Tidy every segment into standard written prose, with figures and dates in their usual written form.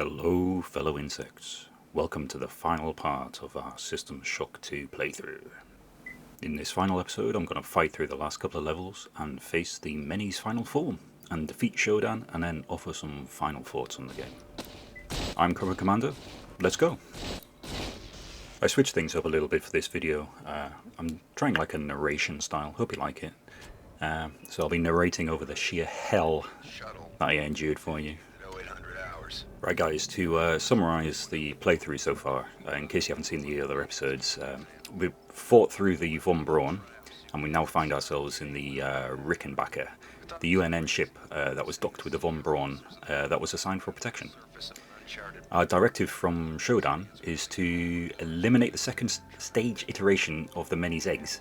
Hello fellow insects, welcome to the final part of our System Shock 2 playthrough. In this final episode I'm going to fight through the last couple of levels and face the Many's final form and defeat Shodan and then offer some final thoughts on the game. I'm Cover Commander, let's go! I switched things up a little bit for this video. I'm trying like a narration style, hope you like it. So I'll be narrating over the sheer hell that I endured for you. Right guys, to summarise the playthrough so far, in case you haven't seen the other episodes, we've fought through the von Braun and we now find ourselves in the Rickenbacker, the UNN ship that was docked with the von Braun that was assigned for protection. Our directive from Shodan is to eliminate the second stage iteration of the Many's eggs,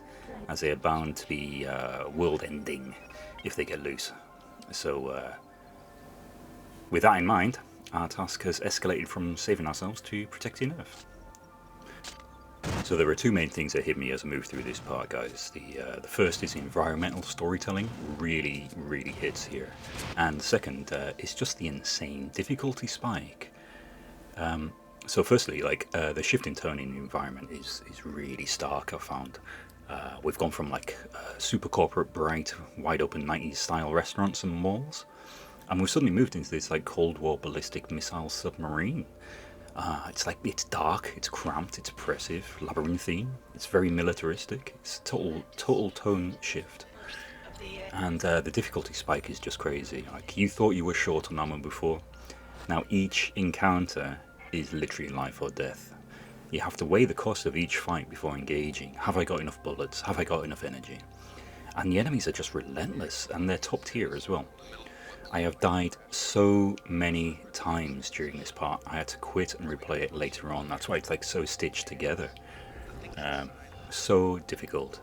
as they are bound to be world-ending if they get loose. So with that in mind, our task has escalated from saving ourselves to protecting Earth. So there are two main things that hit me as I move through this part, guys. The first is environmental storytelling, really hits here. And the second is just the insane difficulty spike. So firstly, like the shift in tone in the environment is really stark, I've found. We've gone from like super corporate, bright, wide open 90s style restaurants and malls, and we've suddenly moved into this like Cold War ballistic missile submarine. It's dark, it's cramped, it's oppressive, labyrinthine, it's very militaristic, it's a total tone shift. And the difficulty spike is just crazy. Like, you thought you were short on ammo before, now each encounter is literally life or death. You have to weigh the cost of each fight before engaging. Have I got enough bullets? Have I got enough energy? And the enemies are just relentless, and they're top tier as well. I have died so many times during this part. I had to quit and replay it later on. That's why it's like so stitched together. So difficult.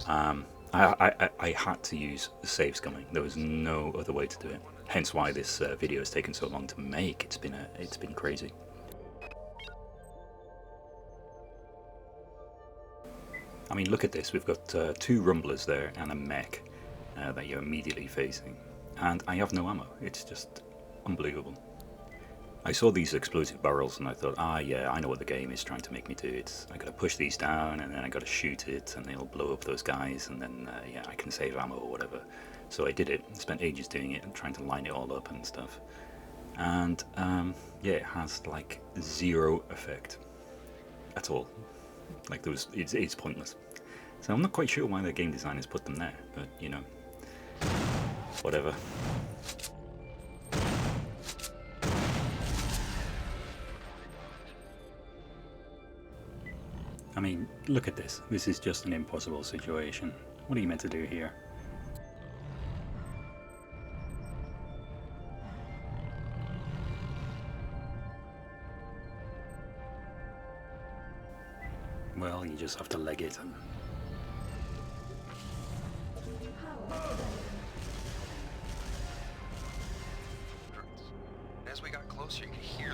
I had to use save scumming. There was no other way to do it. Hence why this video has taken so long to make. It's been crazy. I mean, look at this. We've got two rumblers there and a mech that you're immediately facing. And I have no ammo. It's just unbelievable. I saw these explosive barrels and I thought, yeah, I know what the game is trying to make me do. I gotta push these down and then I gotta shoot it and they'll blow up those guys and then yeah, I can save ammo or whatever. So I did it. Spent ages doing it and trying to line it all up and stuff. And yeah, it has like zero effect at all. Like it's pointless. So I'm not quite sure why the game designers put them there, but you know, whatever. I mean, look at this. This is just an impossible situation. What are you meant to do here? Well, you just have to leg it. As we got closer, you could hear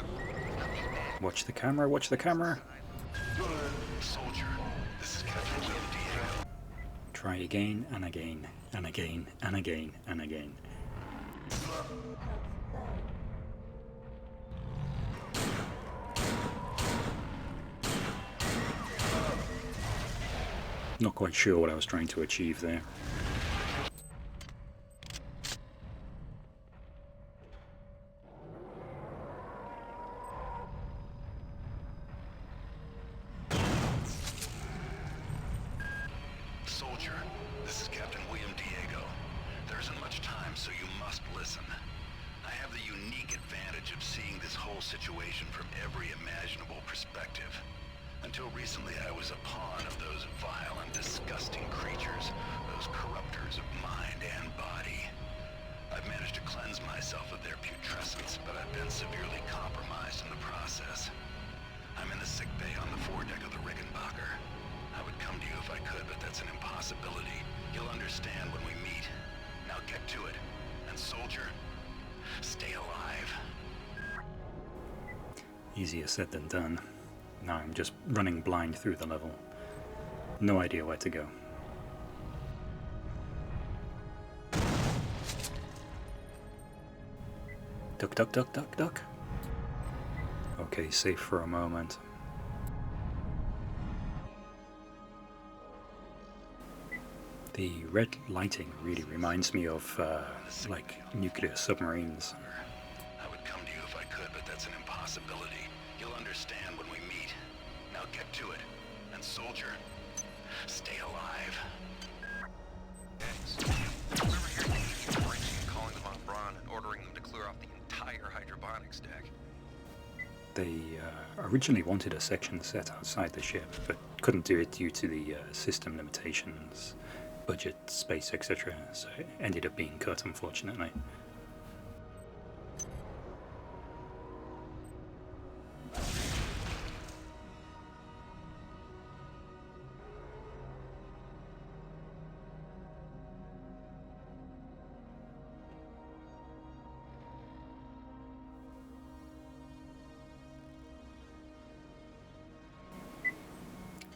Watch the camera, watch the camera. Soldier, this is Captain Diego. Try again and again and again and again and again. Not quite sure what I was trying to achieve there. Soldier, this is Captain Diego. There isn't much time, so you must listen. I have the unique advantage of seeing this whole situation from every imaginable perspective. Until recently, I was a pawn of those vile and disgusting creatures, those corruptors of mind and body. I've managed to cleanse myself of their putrescence, but I've been severely compromised in the process. I'm in the sick bay on the foredeck of the Rickenbacker. I would come to you if I could, but that's an impossibility. You'll understand when we meet. Now get to it. And soldier, stay alive. Easier said than done. Now I'm just running blind through the level. No idea where to go. Duck, duck, duck, duck, duck. Okay, safe for a moment. The red lighting really reminds me of like nuclear submarines. I would come to you if I could, but that's an impossibility. You'll understand when we meet. Now get to it. And soldier, stay alive. I remember hearing the French calling them on Braun and ordering them to clear off the entire hydroponics deck. They originally wanted a section set outside the ship, but couldn't do it due to the system limitations, budget, space, etc. So it ended up being cut, unfortunately.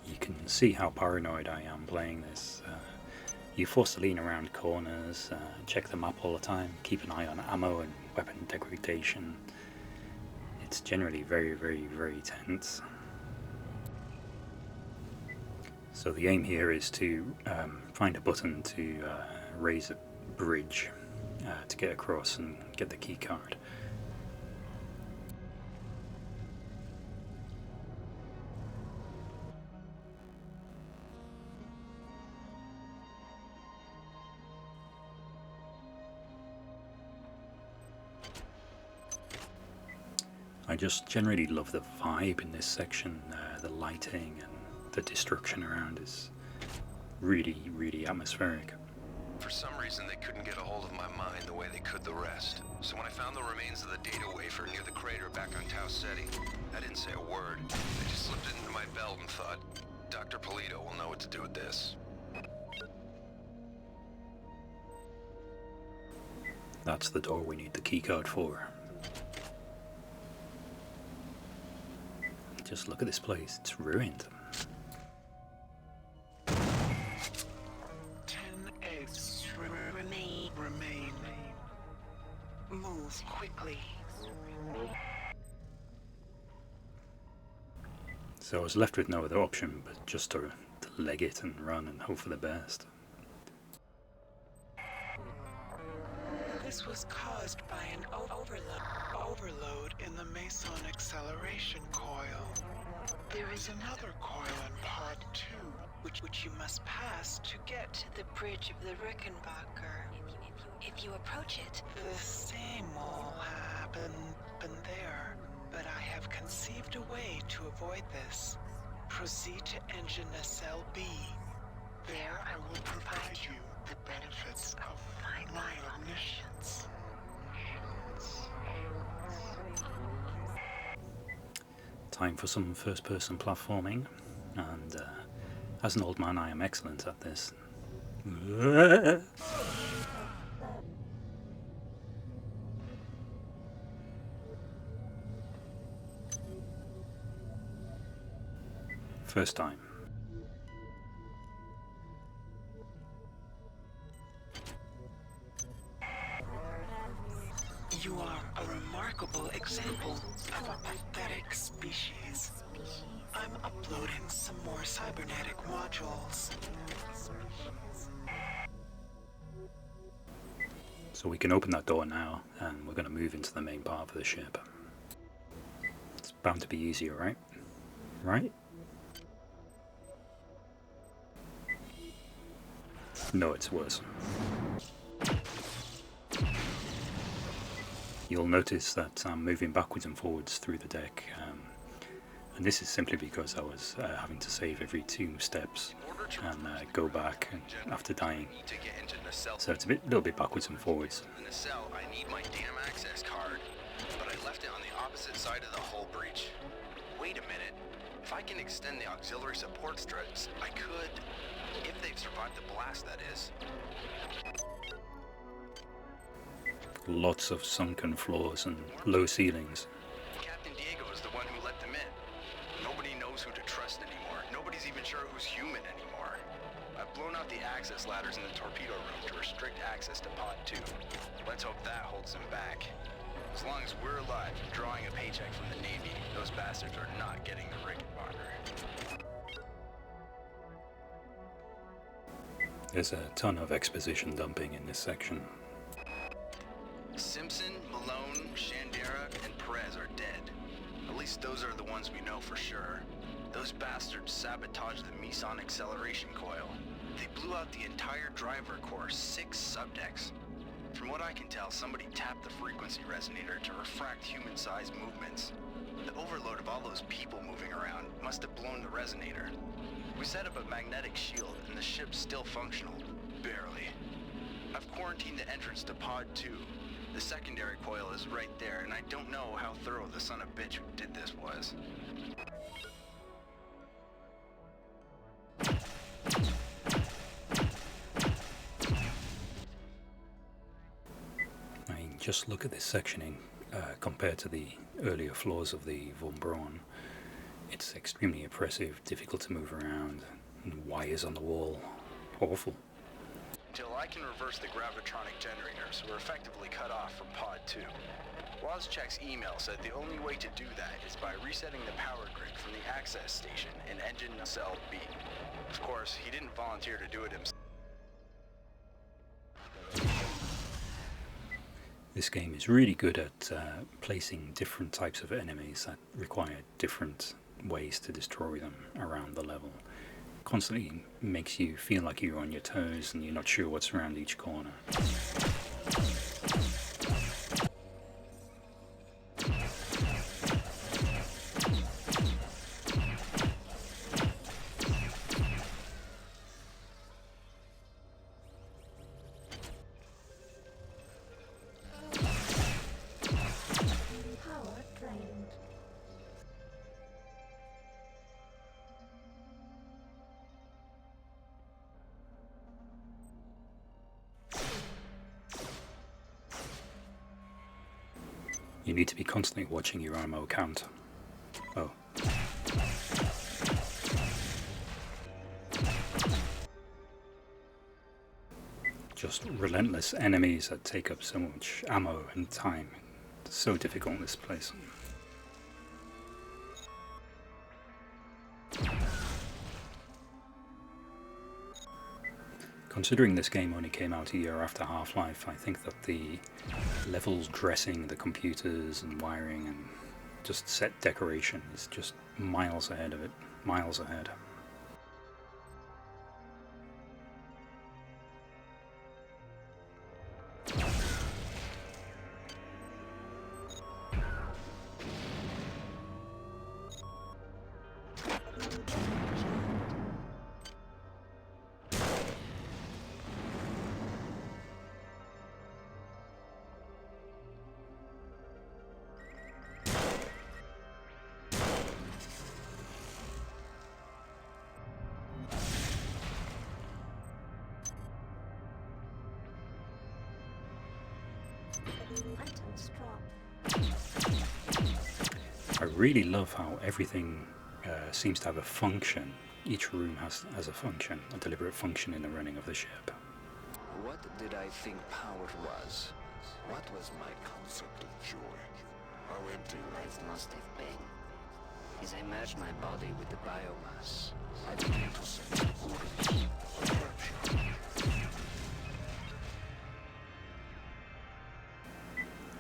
You can see how paranoid I am playing this. You're forced to lean around corners, check the map all the time, keep an eye on ammo and weapon degradation. It's generally very, very, very tense. So the aim here is to find a button to raise a bridge to get across and get the key card. I just generally love the vibe in this section. The lighting and the destruction around is really, really atmospheric. For some reason, they couldn't get a hold of my mind the way they could the rest. So when I found the remains of the data wafer near the crater back on Tau Ceti, I didn't say a word. I just slipped it into my belt and thought, Dr. Polito will know what to do with this. That's the door we need the keycard for. Just look at this place, it's ruined. 10 eggs remain. Move quickly. So I was left with no other option but just to leg it and run and hope for the best. This was caused by an overload in the Meson acceleration coil. There is another coil in pod 2, which you must pass to get to the bridge of the Rickenbacker. If you approach it, the same will happen there, but I have conceived a way to avoid this. Proceed to engine nacelle B. There I will provide you the benefits of my omniscience. Time for some first-person platforming, and as an old man I am excellent at this. First time. You are a remarkable example of a pathetic species. I'm uploading some more cybernetic modules. So we can open that door now, and we're going to move into the main part of the ship. It's bound to be easier, right? Right? No, it's worse. You'll notice that I'm moving backwards and forwards through the deck, and this is simply because I was having to save every 2 steps and go back after dying. So it's a little bit backwards and forwards. In the cell, I need my damn access card, but I left it on the opposite side of the hull breach. Wait a minute. If I can extend the auxiliary support strips, I could, if they've survived the blast, that is. Lots of sunken floors and low ceilings. Captain Diego is the one who let them in. Nobody knows who to trust anymore. Nobody's even sure who's human anymore. I've blown out the access ladders in the torpedo room to restrict access to Pod 2. Let's hope that holds them back. As long as we're alive, drawing a paycheck from the Navy, those those bastards are not getting the Rickenbacker. There's a ton of exposition dumping in this section. Simpson, Malone, Shandera, and Perez are dead. At least those are the ones we know for sure. Those bastards sabotaged the meson acceleration coil. They blew out the entire driver core, 6 subdecks. From what I can tell, somebody tapped the frequency resonator to refract human-sized movements. The overload of all those people moving around must have blown the resonator. We set up a magnetic shield, and the ship's still functional. Barely. I've quarantined the entrance to Pod 2. The secondary coil is right there, and I don't know how thorough the son of a bitch who did this was. I mean, just look at this sectioning compared to the earlier floors of the Von Braun. It's extremely oppressive, difficult to move around, and wires on the wall. Awful. Until I can reverse the gravitronic generators, we're effectively cut off from Pod 2. Wozchek's email said the only way to do that is by resetting the power grid from the access station in engine cell B. Of course, he didn't volunteer to do it himself. This game is really good at placing different types of enemies that require different ways to destroy them around the level. Constantly makes you feel like you're on your toes and you're not sure what's around each corner. You need to be constantly watching your ammo count. Oh. Just relentless enemies that take up so much ammo and time. It's so difficult in this place. Considering this game only came out a year after Half-Life, I think that the levels dressing, the computers and wiring and just set decoration is just miles ahead of it. Miles ahead. I really love how everything seems to have a function. Each room has a function, a deliberate function in the running of the ship. What did I think power was? What was my concept of joy? How empty life must have been. As I merged my body with the biomass, I began to sense orders, attraction.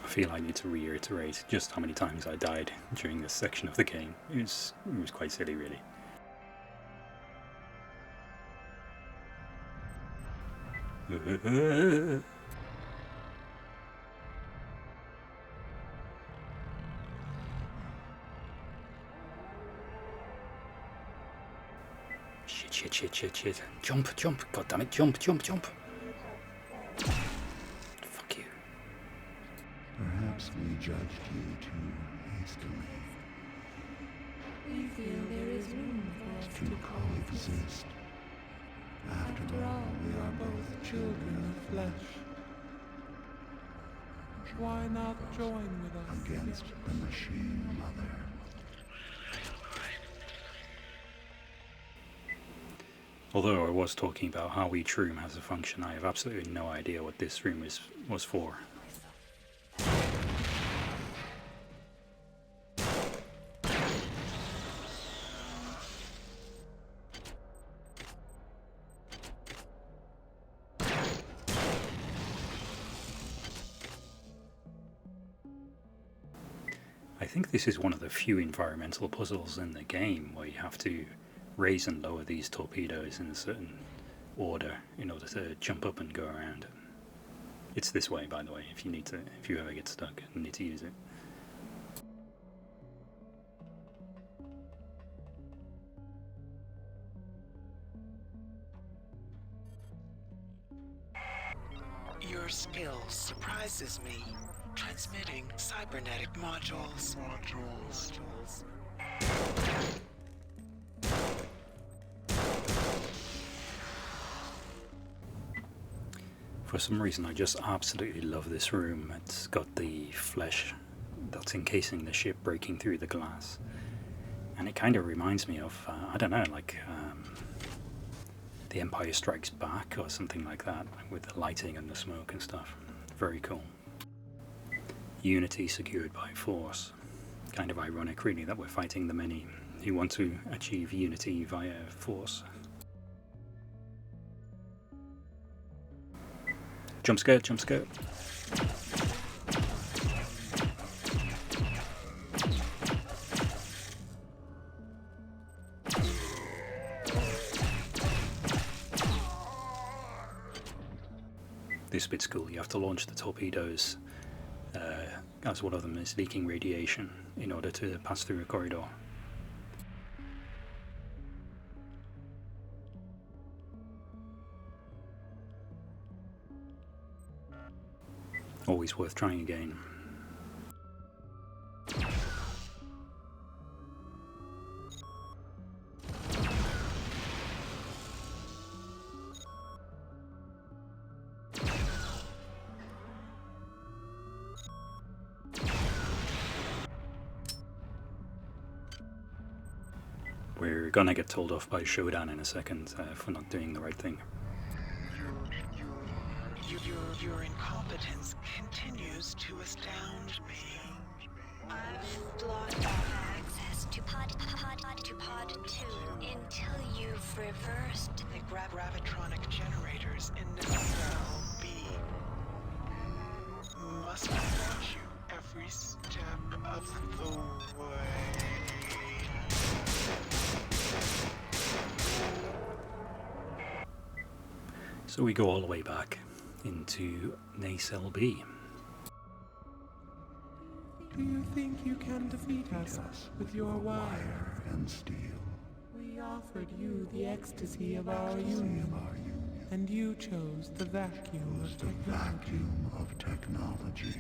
I feel I need to reiterate just how many times I died during this section of the game. It was quite silly, really. Shit. Jump. God damn it, jump. Fuck you. Perhaps we judged you too hastily. We feel there is room for us To coexist. After all, we are both children of flesh. Why not join with us? Against the machine mother. Although I was talking about how each room has a function, I have absolutely no idea what this room was for. I think this is one of the few environmental puzzles in the game where you have to raise and lower these torpedoes in a certain order in order to jump up and go around. It's this way, by the way, if you ever get stuck and need to use it. Your skill surprises me. Transmitting cybernetic modules. For some reason, I just absolutely love this room. It's got the flesh that's encasing the ship breaking through the glass. And it kind of reminds me of, I don't know, like The Empire Strikes Back or something like that, with the lighting and the smoke and stuff. Very cool. Unity secured by force. Kind of ironic, really, that we're fighting the many who want to achieve unity via force. Jump scare, jump scare. This bit's cool. You have to launch the torpedoes as one of them is leaking radiation in order to pass through a corridor. Always worth trying again. We're gonna get told off by Shodan in a second for not doing the right thing. Your incompetence continues to astound me. I've blocked off access to pod 2 until you've reversed The gravitronic generators in Nacelle B must watch you every step of the way. So we go all the way back into Nacelle B. Do you think you can defeat us with your wire and steel? We offered you the ecstasy of our union, and you chose the vacuum of technology.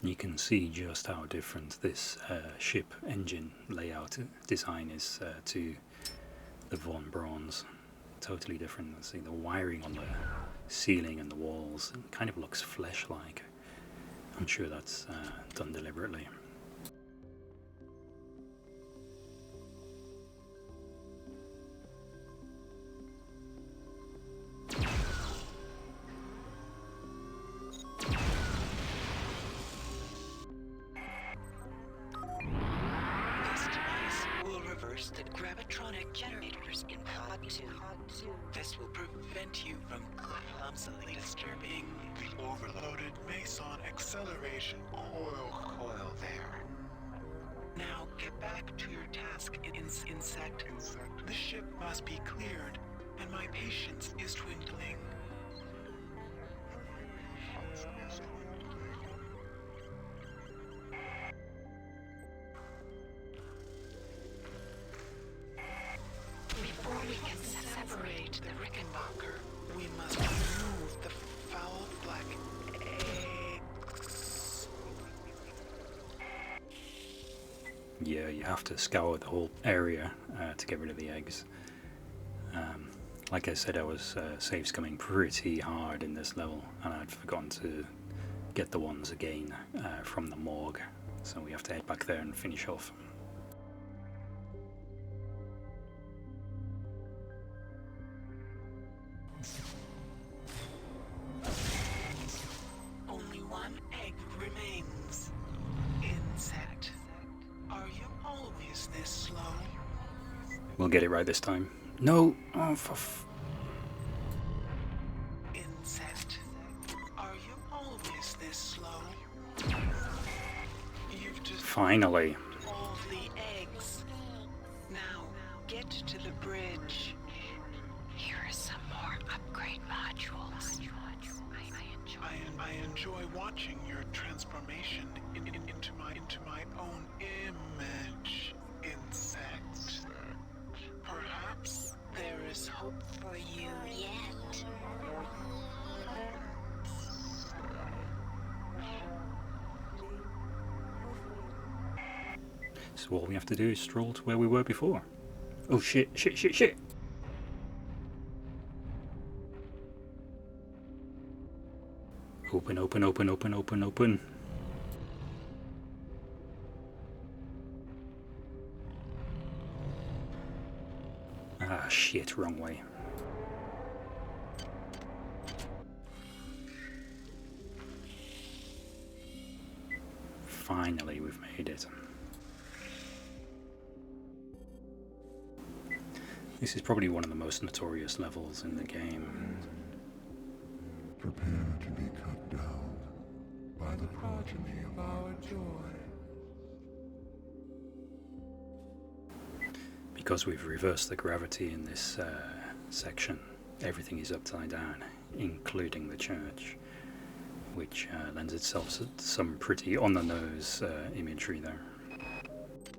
You can see just how different this ship engine layout design is to the von Braun's. Totally different. See the wiring on the ceiling and the walls. It kind of looks flesh-like. I'm sure that's done deliberately. This device will reverse the gravitronic generators in pod 2. This will prevent you from clumsily disturbing the overloaded Meson acceleration coil there. Now get back to your task, insect. The ship must be cleared, and my patience is dwindling. Before we can separate the Rickenbacker, we must remove the foul black eggs. Yeah, you have to scour the whole area to get rid of the eggs. Like I said, I was save scumming pretty hard in this level, and I'd forgotten to get the ones again from the morgue. So we have to head back there and finish off. Only one egg remains. Insect. Are you always this slow? We'll get it right this time. No! Oh, Insect. Are you always this this slow? You've just Finally. all the eggs. Now, get to the bridge. Here are some more upgrade modules. I enjoy watching your transformation into my own image, insect. Perhaps there is hope For you yet. So all we have to do is stroll to where we were before. Oh shit, shit, shit, shit! Open, open, open, open, open, open. Ah shit, wrong way. Finally, we've made it. This is probably one of the most notorious levels in the game. Prepare to be cut down by the progeny of our joy. Because we've reversed the gravity in this section, everything is upside down, including the church, which lends itself to some pretty on-the-nose imagery there.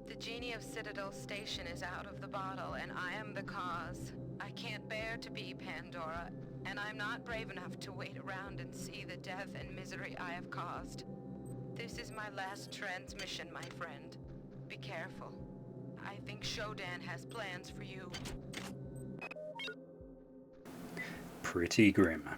The genie of Citadel Station is out of the bottle, and I am the cause. I can't bear to be Pandora, and I'm not brave enough to wait around and see the death and misery I have caused. This is my last transmission, my friend. Be careful. I think Shodan has plans for you. Pretty grim.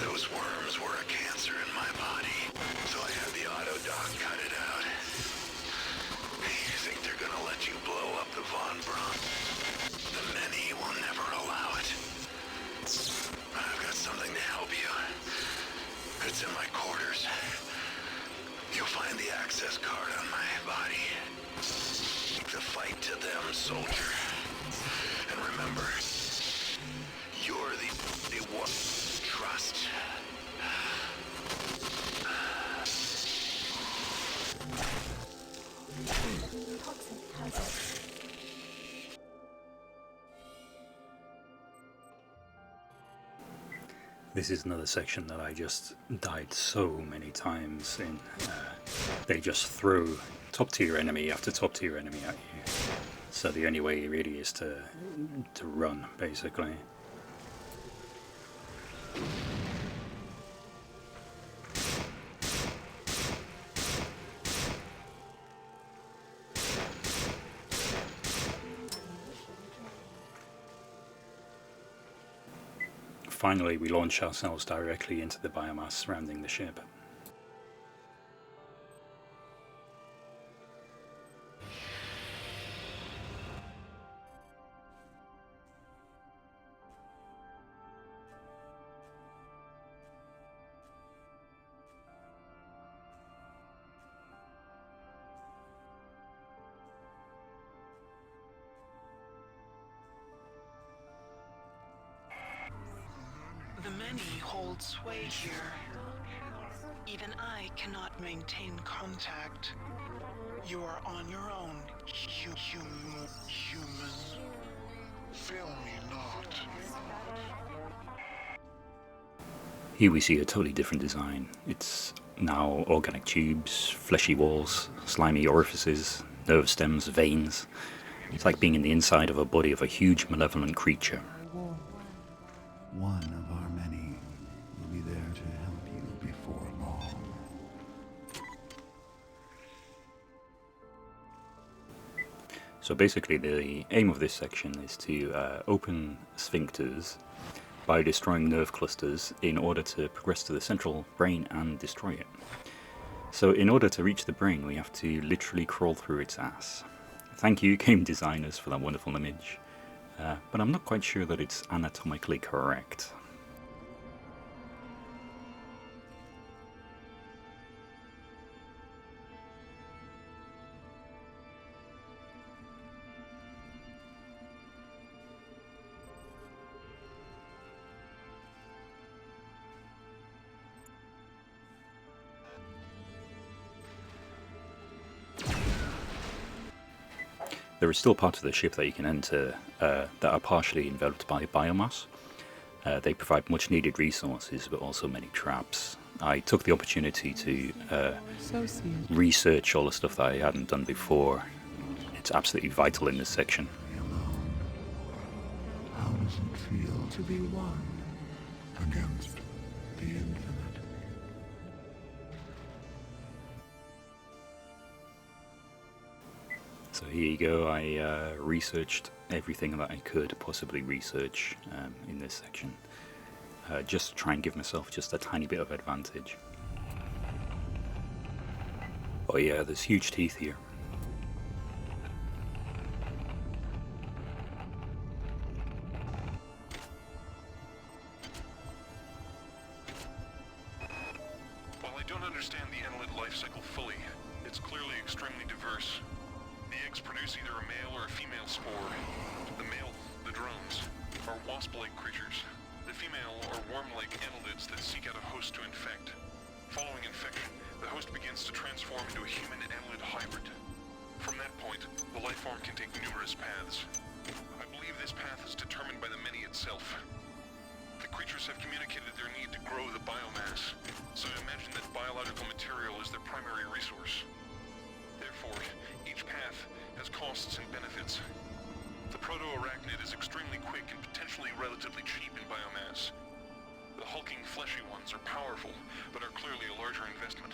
Those worms were a cancer in my body, so I had the autodoc cut it out. You think they're gonna let you blow up the Von Braun? The many will never allow it. I've got something to help you. It's in my quarters. You'll find the access card on my body. Take the fight to them, soldier. And remember, you're the one. Trust. This is another section that I just died so many times in. They just throw top tier enemy after top tier enemy at you. So the only way really is to run, basically. Finally, we launch ourselves directly into the biomass surrounding the ship. The many hold sway here. Even I cannot maintain contact. You are on your own, human. Fail me not. Here we see a totally different design. It's now organic tubes, fleshy walls, slimy orifices, nerve stems, veins. It's like being in the inside of a body of a huge malevolent creature. One of our many will be there to help you before long. So basically the aim of this section is to open sphincters by destroying nerve clusters in order to progress to the central brain and destroy it. So in order to reach the brain, we have to literally crawl through its ass. Thank you, game designers, for that wonderful image. But I'm not quite sure that it's anatomically correct. There are still parts of the ship that you can enter that are partially enveloped by biomass. They provide much needed resources, but also many traps. I took the opportunity to research all the stuff that I hadn't done before. It's absolutely vital in this section. How does it feel to be one against the infinite? So here you go, I researched everything that I could possibly research in this section, just to try and give myself just a tiny bit of advantage. Oh yeah, there's huge teeth here. While I don't understand the annelid life cycle fully, it's clearly extremely diverse. The eggs produce either a male or a female spore. The male, the drones, are wasp-like creatures. The female are worm-like annelids that seek out a host to infect. Following infection, the host begins to transform into a human annelid hybrid. From that point, the life form can take numerous paths. I believe this path is determined by the many itself. The creatures have communicated their need to grow the biomass, so I imagine that biological material is their primary resource. Therefore, each path has costs and benefits. The proto-arachnid is extremely quick and potentially relatively cheap in biomass. The hulking, fleshy ones are powerful, but are clearly a larger investment.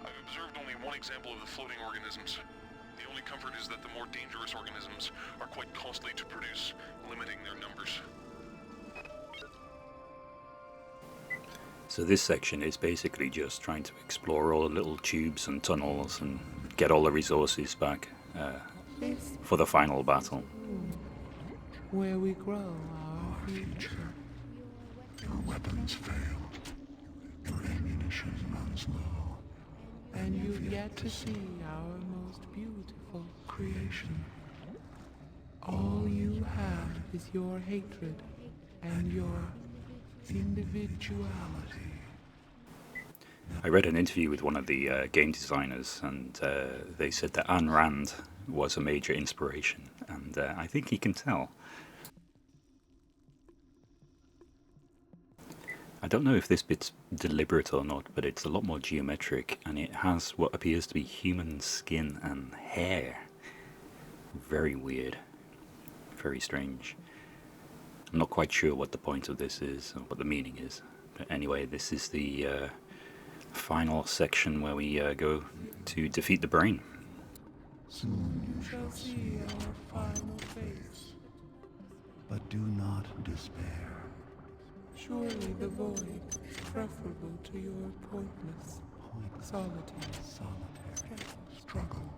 I've observed only one example of the floating organisms. The only comfort is that the more dangerous organisms are quite costly to produce, limiting their numbers. So this section is basically just trying to explore all the little tubes and tunnels and get all the resources back for the final battle. Where we grow our future. Your weapons fail. Your ammunition runs low. And you've yet to see our most beautiful creation. All you have is your hatred and your individuality. I read an interview with one of the game designers, and they said that Ayn Rand was a major inspiration, and I think he can tell. I don't know if this bit's deliberate or not, but it's a lot more geometric, and it has what appears to be human skin and hair. Very weird. Very strange. I'm not quite sure what the point of this is, or what the meaning is. But anyway, this is the final section where we go to defeat the Brain. Soon you shall see our final face. But do not despair. Surely the void is preferable to your pointless solitary struggle.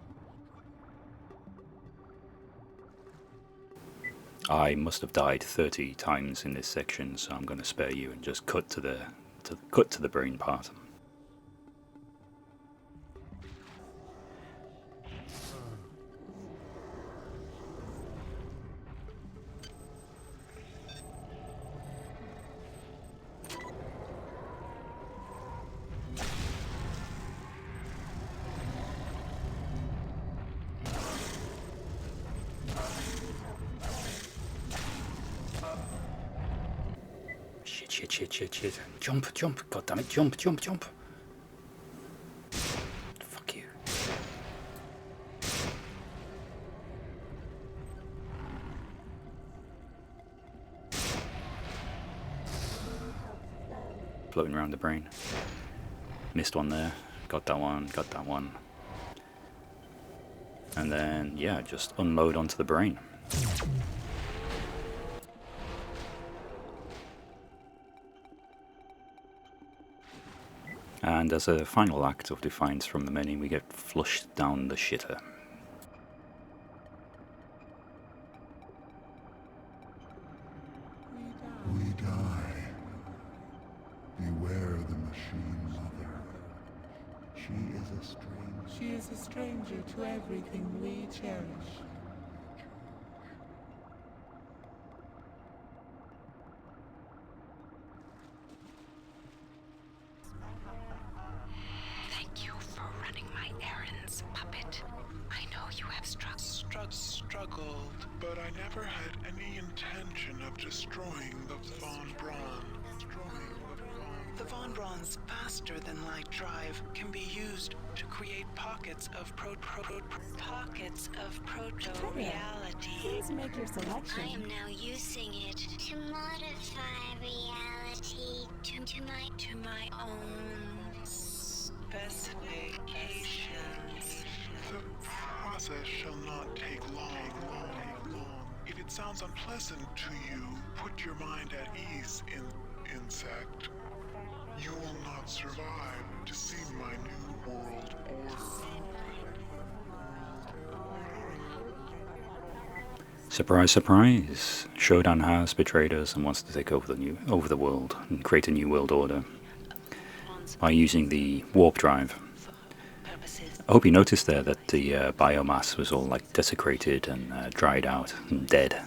I must have died 30 times in this section, so I'm going to spare you and just cut to the Brain part. Shit. Jump. God damn it, jump. Fuck you. Floating around the Brain. Missed one there. Got that one. And then, yeah, just unload onto the Brain. And as a final act of defiance from the many, we get flushed down the shitter. We die. Beware the machine mother. She is a stranger to everything we cherish. Thank you for running my errands, puppet. I know you have struggled, but I never had any intention of destroying the Von Braun. The Von Braun's faster-than-light drive can be used to create pockets of proto-reality. Please make your selection. I am now using it to modify reality to my own specifications. The process shall not take long. If it sounds unpleasant to you, put your mind at ease, insect. You will not survive to see my new world order. Surprise, surprise! Shodan has betrayed us and wants to take over the world and create a new world order by using the warp drive. I hope you noticed there that the biomass was all like desecrated and dried out and dead.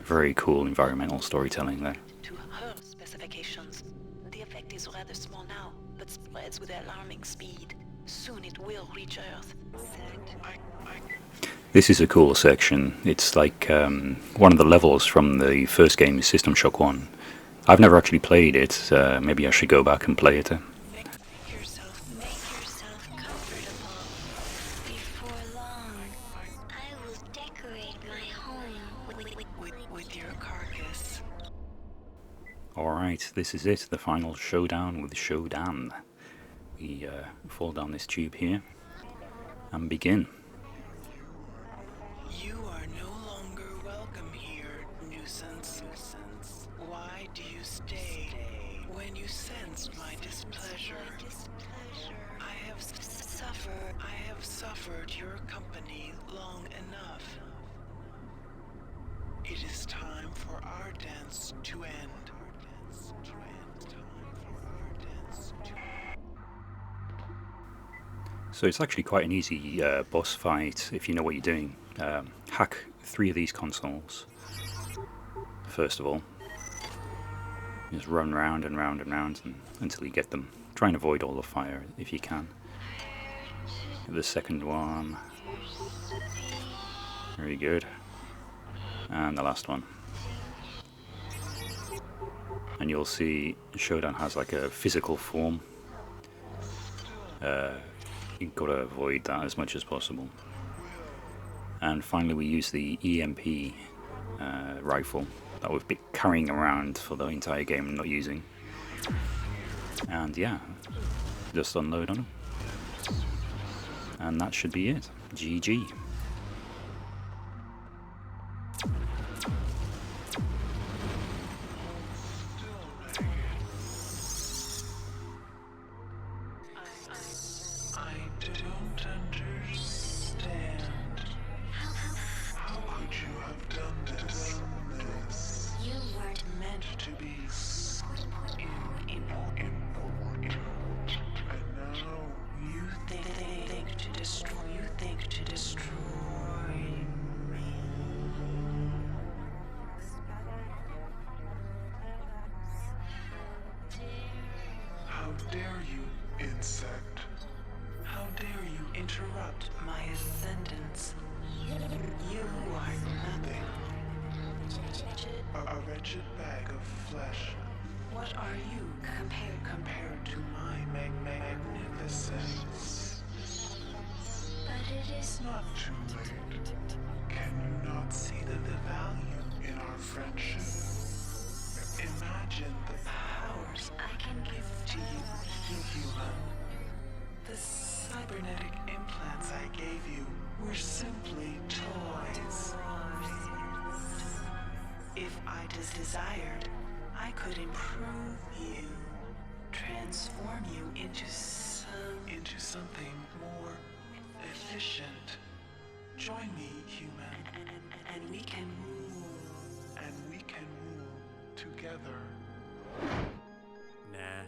Very cool environmental storytelling there. To her specifications, the effect is rather small now, but spreads with alarming speed. Soon it will reach Earth. This is a cool section. It's like one of the levels from the first game, System Shock 1. I've never actually played it. Maybe I should go back and play it. Make yourself comfortable. Before long, I will decorate my home with your carcass. Alright, this is it. The final showdown with SHODAN. We fall down this tube here and begin. You are no longer welcome here, nuisance. Why do you stay when you sensed my displeasure? I have suffered your company long enough. It is time for our dance to end. So it's actually quite an easy boss fight if you know what you're doing. Hack 3 of these consoles, first of all. Just run round and round and round until you get them. Try and avoid all the fire if you can. The second one. Very good. And the last one. And you'll see Shodan has like a physical form. You've got to avoid that as much as possible. And finally we use the EMP rifle that we've been carrying around for the entire game and not using. And yeah, just unload on them. And that should be it. GG. I don't understand. How could you have done this? You weren't Meant to be important. And now you think to destroy. You think to destroy me. How dare you, insect? How dare you interrupt my ascendance? You are nothing. A wretched bag of flesh. What are you compared to my magnificence? but it is Not too late. Can you not see the value in our friendship? Imagine the powers I can give to you, human. The cybernetic implants I gave you were simply toys. If I desired, I could improve you, transform you into something more efficient. Join me, human, and we can rule. And we can rule together. Nah.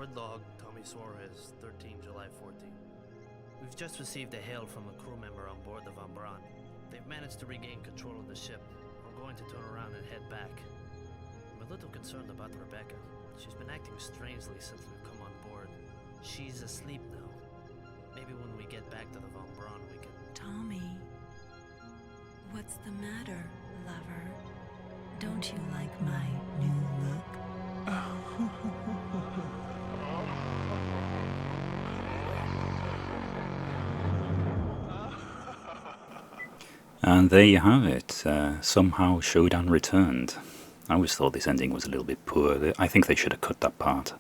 Board log, Tommy Suarez, 13 July 14. We've just received a hail from a crew member on board the Von Braun. They've managed to regain control of the ship. We're going to turn around and head back. I'm a little concerned about Rebecca. She's been acting strangely since we've come on board. She's asleep now. Maybe when we get back to the Von Braun we can... Tommy, what's the matter, lover? Don't you like my new look? And there you have it. Somehow Shodan returned. I always thought this ending was a little bit poor. I think they should have cut that part.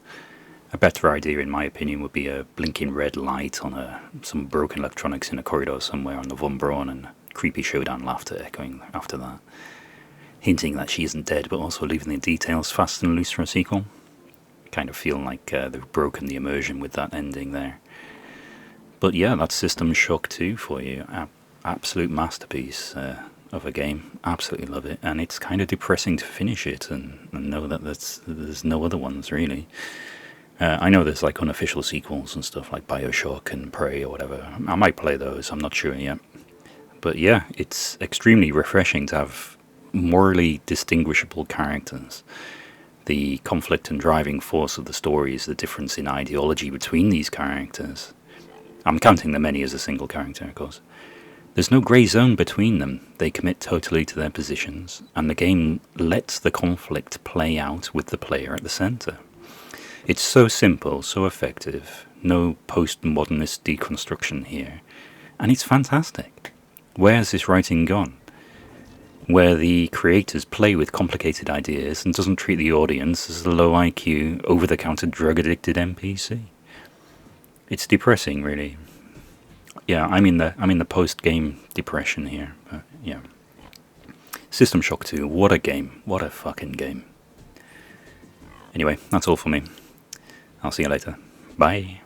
A better idea, in my opinion, would be a blinking red light on some broken electronics in a corridor somewhere on the Von Braun and creepy Shodan laughter echoing after that. Hinting that she isn't dead, but also leaving the details fast and loose for a sequel. Kind of feel like they've broken the immersion with that ending there. But yeah, that's System Shock 2 for you. Absolute masterpiece of a game. Absolutely love it. And it's kind of depressing to finish it and know that there's no other ones, really. I know there's like unofficial sequels and stuff like Bioshock and Prey or whatever. I might play those, I'm not sure yet. But yeah, it's extremely refreshing to have morally distinguishable characters. The conflict and driving force of the story is the difference in ideology between these characters. I'm counting the many as a single character, of course. There's no grey zone between them. They commit totally to their positions, and the game lets the conflict play out with the player at the centre. It's so simple, so effective, no postmodernist deconstruction here, and it's fantastic. Where's this writing gone? Where the creators play with complicated ideas and doesn't treat the audience as a low IQ, over-the-counter drug-addicted NPC. It's depressing, really. Yeah, I'm in the post-game depression here, but yeah. System Shock 2, what a game. What a fucking game. Anyway, that's all for me. I'll see you later. Bye.